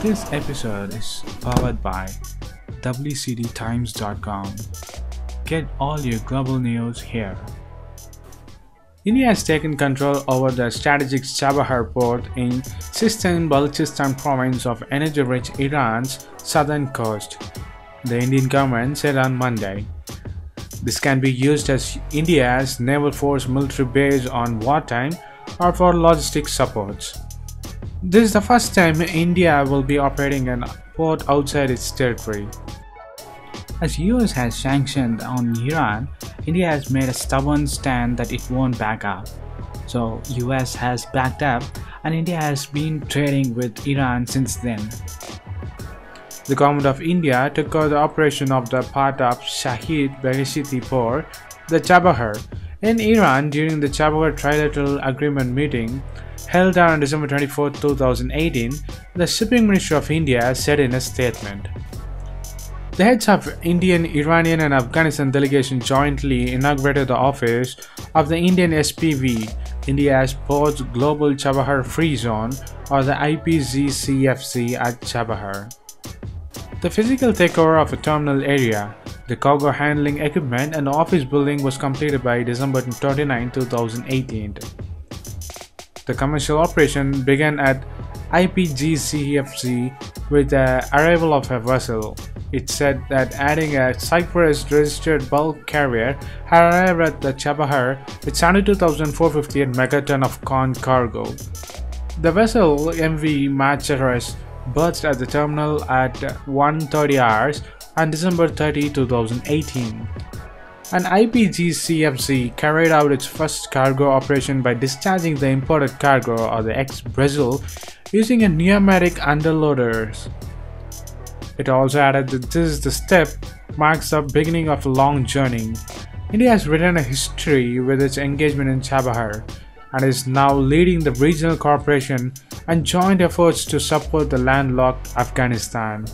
This episode is powered by WCDtimes.com. Get all your global news here. India has taken control over the strategic Chabahar Port in Sistan, Baluchistan province of energy-rich Iran's southern coast, the Indian government said on Monday. This can be used as India's naval force military base on wartime or for logistic supports. This is the first time India will be operating a port outside its territory. As US has sanctioned on Iran, India has made a stubborn stand that it won't back up. So US has backed up and India has been trading with Iran since then. The government of India took over the operation of the Port of Shaheed Beheshti port, the Chabahar, in Iran during the Chabahar Trilateral Agreement meeting held on December 24, 2018, the Shipping Ministry of India said in a statement. The heads of Indian, Iranian and Afghanistan delegations jointly inaugurated the office of the Indian SPV, India's Ports Global Chabahar Free Zone, or the IPGCFC at Chabahar. The physical takeover of a terminal area, the cargo handling equipment and the office building was completed by December 29, 2018. The commercial operation began at IPGCFC with the arrival of a vessel. It said that adding a Cyprus registered bulk carrier had arrived at the Chabahar with 72,458 megaton of corn cargo. The vessel MV Macharas berthed at the terminal at 1:30 hours on December 30, 2018. An IPGCFC carried out its first cargo operation by discharging the imported cargo or the ex-Brazil using a pneumatic underloaders. It also added that this step marks the beginning of a long journey. India has written a history with its engagement in Chabahar and is now leading the regional cooperation and joint efforts to support the landlocked Afghanistan.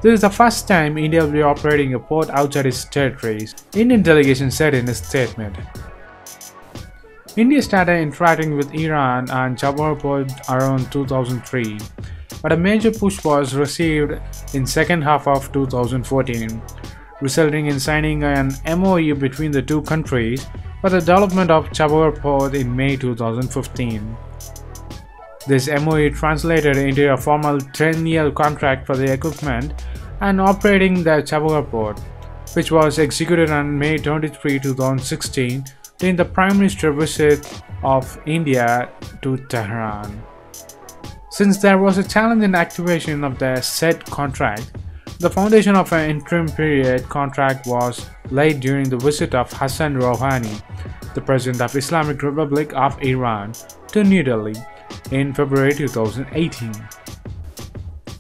This is the first time India will be operating a port outside its territories, Indian delegation said in a statement. India started interacting with Iran on Chabahar Port around 2003, but a major push was received in second half of 2014, resulting in signing an MOU between the two countries for the development of Chabahar Port in May 2015. This MOU translated into a formal 10-year contract for the equipment and operating the Chabahar Port, which was executed on May 23, 2016 during the Prime Minister's visit of India to Tehran. Since there was a challenge in activation of the said contract, the foundation of an interim period contract was laid during the visit of Hassan Rouhani, the President of Islamic Republic of Iran, to New Delhi in February 2018.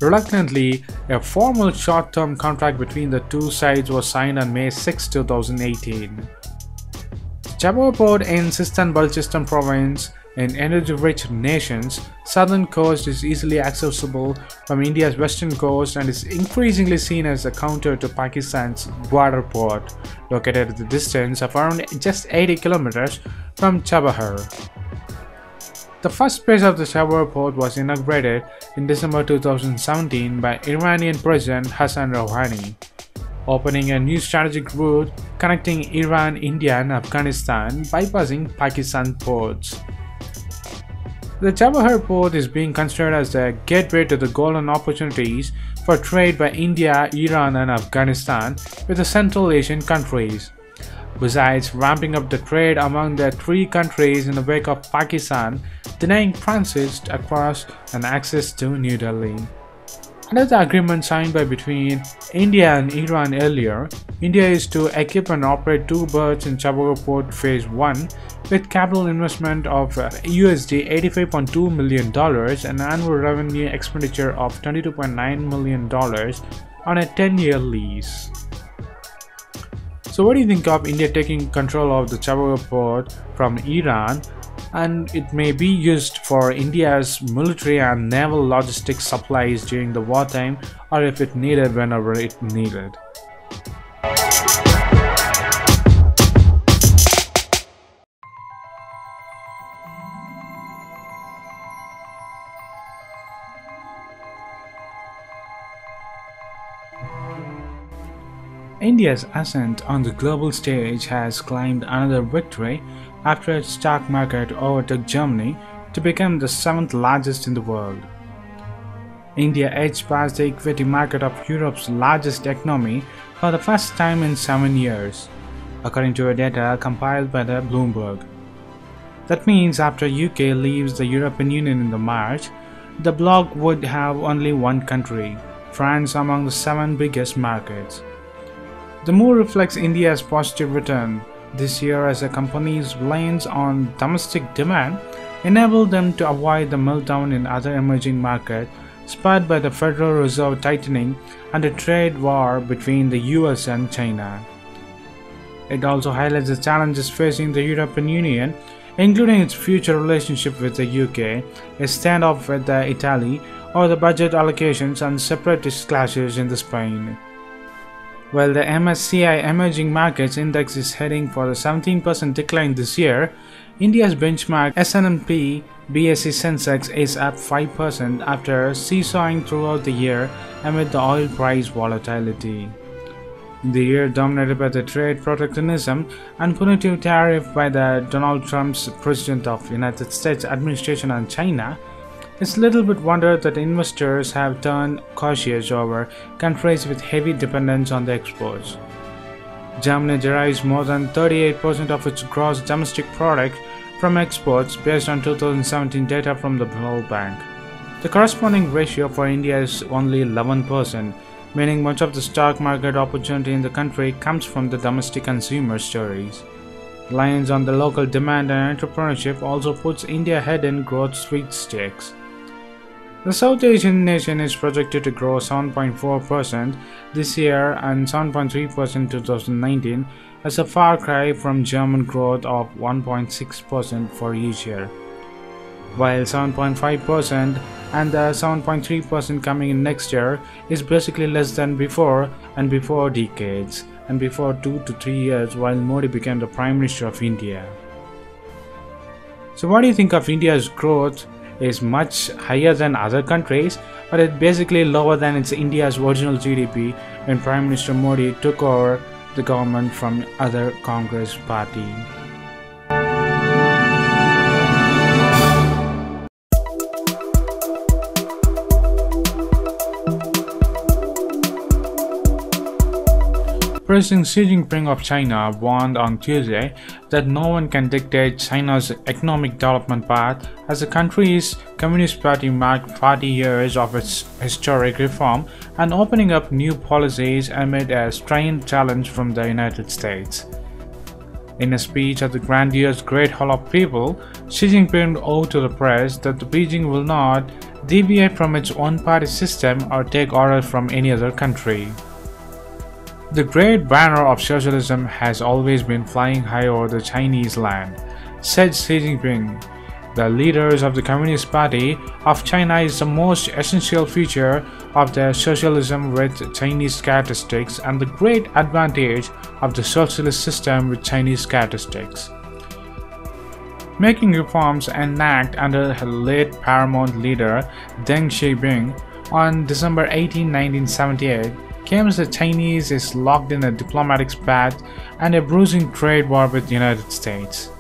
Reluctantly, a formal short-term contract between the two sides was signed on May 6, 2018. Chabahar Port in Sistan, Baluchistan province in energy-rich nation's southern coast is easily accessible from India's western coast and is increasingly seen as a counter to Pakistan's Gwadar port, located at the distance of around just 80 kilometers from Chabahar. The first phase of the Chabahar port was inaugurated in December 2017 by Iranian President Hassan Rouhani, opening a new strategic route connecting Iran, India and Afghanistan, bypassing Pakistan ports. The Chabahar port is being considered as the gateway to the golden opportunities for trade by India, Iran and Afghanistan with the Central Asian countries. Besides ramping up the trade among the three countries in the wake of Pakistan denying transit across and access to New Delhi. Under the agreement signed between India and Iran earlier, India is to equip and operate two berths in Chabahar Port Phase 1 with capital investment of USD $85.2 million and annual revenue expenditure of $22.9 million on a 10-year lease. So what do you think of India taking control of the Chabahar Port from Iran, and it may be used for India's military and naval logistic supplies during the wartime, or if it needed whenever it needed? India's ascent on the global stage has claimed another victory after its stock market overtook Germany to become the seventh largest in the world. India edged past the equity market of Europe's largest economy for the first time in 7 years, according to data compiled by the Bloomberg. That means after UK leaves the European Union in the March, the bloc would have only one country, France, among the 7 biggest markets. The move reflects India's positive return this year as the company's reliance on domestic demand enabled them to avoid the meltdown in other emerging markets spurred by the Federal Reserve tightening and a trade war between the US and China. It also highlights the challenges facing the European Union, including its future relationship with the UK, a standoff with Italy, or the budget allocations and separatist clashes in Spain. While the MSCI Emerging Markets Index is heading for a 17% decline this year, India's benchmark S&P BSE Sensex is up 5% after seesawing throughout the year amid the oil price volatility. In the year dominated by the trade protectionism and punitive tariff by the Donald Trump's President of the United States administration on China, it's little bit wonder that investors have turned cautious over countries with heavy dependence on the exports. Germany derives more than 38% of its gross domestic product from exports based on 2017 data from the World Bank. The corresponding ratio for India is only 11%, meaning much of the stock market opportunity in the country comes from the domestic consumer stories. Reliance on the local demand and entrepreneurship also puts India ahead in growth sweepstakes. The South Asian nation is projected to grow 7.4% this year and 7.3% in 2019, as a far cry from German growth of 1.6% for each year, while 7.5% and the 7.3% coming in next year is basically less than before and before decades and before 2 to 3 years while Modi became the Prime Minister of India. So what do you think of India's growth? Is much higher than other countries, but it's basically lower than its India's original GDP when Prime Minister Modi took over the government from other Congress party. President Xi Jinping of China warned on Tuesday that no one can dictate China's economic development path as the country's Communist Party marked 40 years of its historic reform and opening up new policies amid a strained challenge from the United States. In a speech at the grandiose Great Hall of People, Xi Jinping owed to the press that Beijing will not deviate from its one-party system or take orders from any other country. The great banner of socialism has always been flying high over the Chinese land, said Xi Jinping. The leaders of the Communist Party of China is the most essential feature of the socialism with Chinese characteristics and the great advantage of the socialist system with Chinese characteristics. Making reforms enact under the late paramount leader Deng Xiaoping on December 18, 1978, claims the Chinese is locked in a diplomatic spat and a bruising trade war with the United States.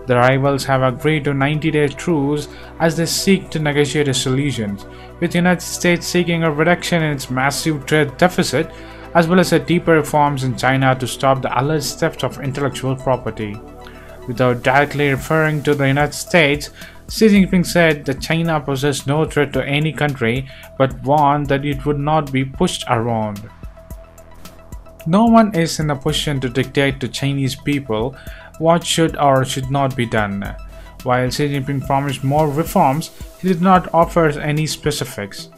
The rivals have agreed to 90-day truce as they seek to negotiate a solution, with the United States seeking a reduction in its massive trade deficit as well as a deeper reforms in China to stop the alleged theft of intellectual property. Without directly referring to the United States, Xi Jinping said that China poses no threat to any country but warned that it would not be pushed around. No one is in a position to dictate to Chinese people what should or should not be done. While Xi Jinping promised more reforms, he did not offer any specifics.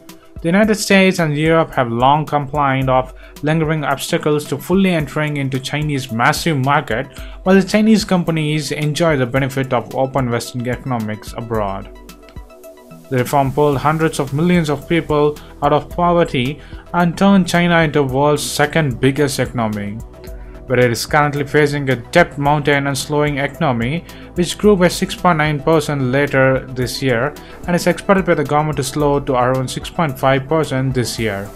The United States and Europe have long complained of lingering obstacles to fully entering into Chinese massive market, while the Chinese companies enjoy the benefit of open Western economics abroad. The reform pulled hundreds of millions of people out of poverty and turned China into the world's second biggest economy, but it is currently facing a debt mountain and slowing economy, which grew by 6.9% later this year and is expected by the government to slow to around 6.5% this year.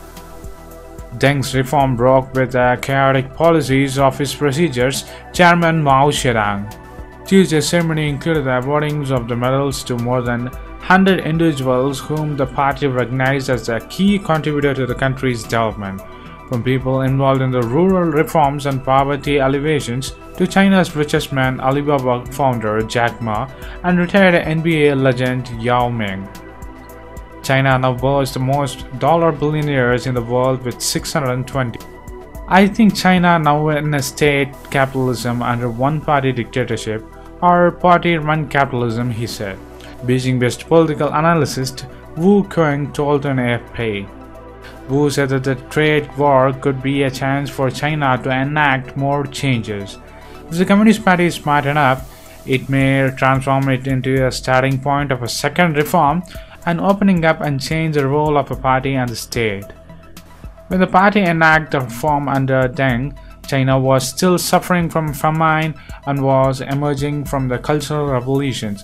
Deng's reform broke with the chaotic policies of his predecessor, Chairman Mao Zedong. Tuesday's ceremony included the awarding of the medals to more than 100 individuals whom the party recognized as a key contributor to the country's development, from people involved in the rural reforms and poverty alleviations to China's richest man Alibaba founder Jack Ma and retired NBA legend Yao Ming. China now boasts the most dollar billionaires in the world with 620. I think China now in a state capitalism under one-party dictatorship or party-run capitalism, he said. Beijing-based political analyst Wu Keng told an AFP. Wu said that the trade war could be a chance for China to enact more changes. If the Communist Party is smart enough, it may transform it into a starting point of a second reform and opening up and change the role of a party and the state. When the party enacted the reform under Deng, China was still suffering from famine and was emerging from the Cultural Revolutions,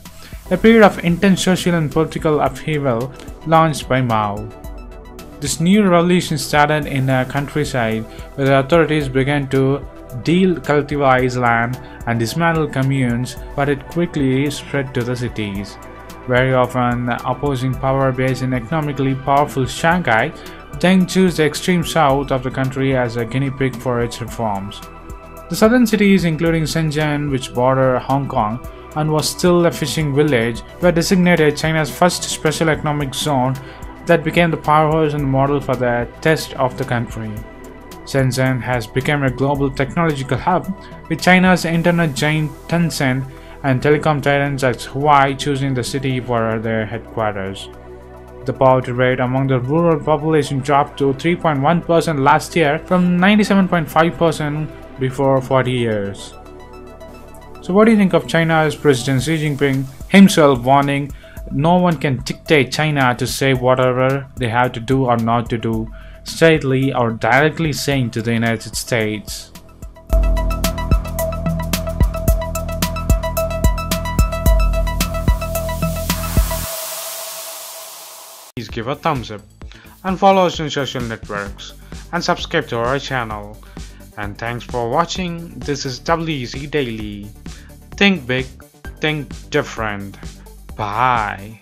a period of intense social and political upheaval launched by Mao. This new revolution started in the countryside, where the authorities began to decultivate land and dismantle communes, but it quickly spread to the cities. Very often opposing power based in economically powerful Shanghai, Deng chose the extreme south of the country as a guinea pig for its reforms. The southern cities, including Shenzhen, which border Hong Kong and was still a fishing village, were designated China's first special economic zone that became the powerhouse and model for the test of the country. Shenzhen has become a global technological hub, with China's internet giant Tencent and telecom titans like Huawei choosing the city for their headquarters. The poverty rate among the rural population dropped to 3.1% last year from 97.5% before 40 years. So what do you think of China's President Xi Jinping himself warning no one can dictate China to say whatever they have to do or not to do, straightly or directly saying to the United States? Please give a thumbs up and follow us on social networks and subscribe to our channel. And thanks for watching. This is WEC Daily. Think big, think different. Bye.